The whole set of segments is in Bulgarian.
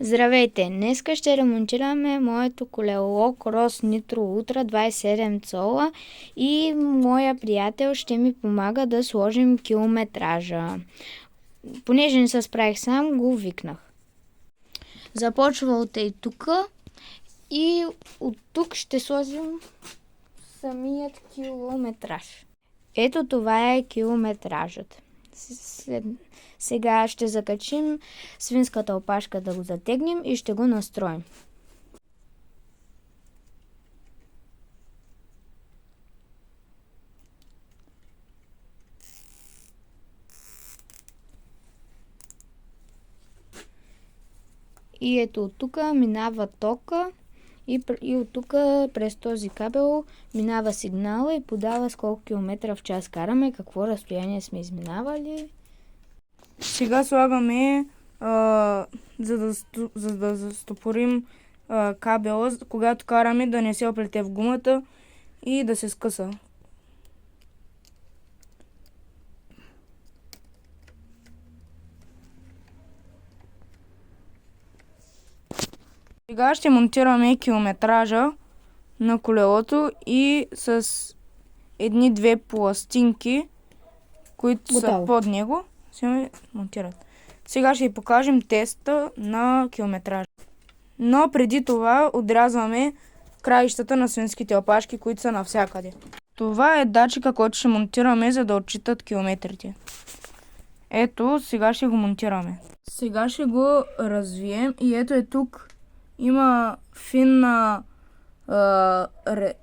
Здравейте! Днеска ще ремонтираме моето колело Cross Nitro Ultra 27 цола и моя приятел ще ми помага да сложим километража. Понеже не се справих сам, го викнах. Започва от тук и от тук ще сложим самият километраж. Ето това е километражът. Сега ще закачим свинската опашка да го затегнем и ще го настроим. И ето от тук минава тока и от тук през този кабел минава сигнала и подава с колко километра в час караме, какво разстояние сме изминавали. Сега слагаме, за да застопорим кабела, когато караме да не се оплете в гумата и да се скъса. Сега ще монтираме километража на колелото и с едни-две пластинки, които са под него, се монтират. Сега ще ви покажем теста на километража. Но преди това отрязваме краищата на свинските опашки, които са навсякъде. Това е датчика, който ще монтираме, за да отчитат километрите. Ето, сега ще го монтираме. Сега ще го развием и ето е тук. Има финна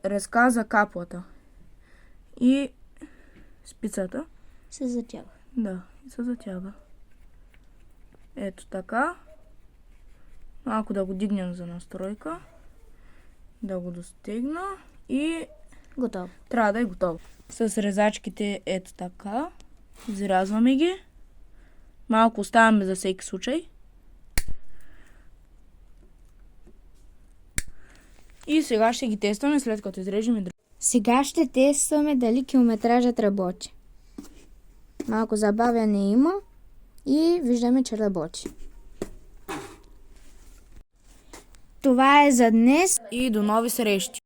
резка за каплата. И спицата се затяга. Да, и се затяга. Ето така. Малко да го дигнем за настройка. Да го достигна и Готово. трябва да е готово. С резачките ето така. Изрязваме ги. Малко оставяме за всеки случай. И сега ще ги тестваме, след като изрежем и други. Сега ще тестваме дали километражът работи. Малко забавяне има и виждаме, че работи. Това е за днес И до нови срещи!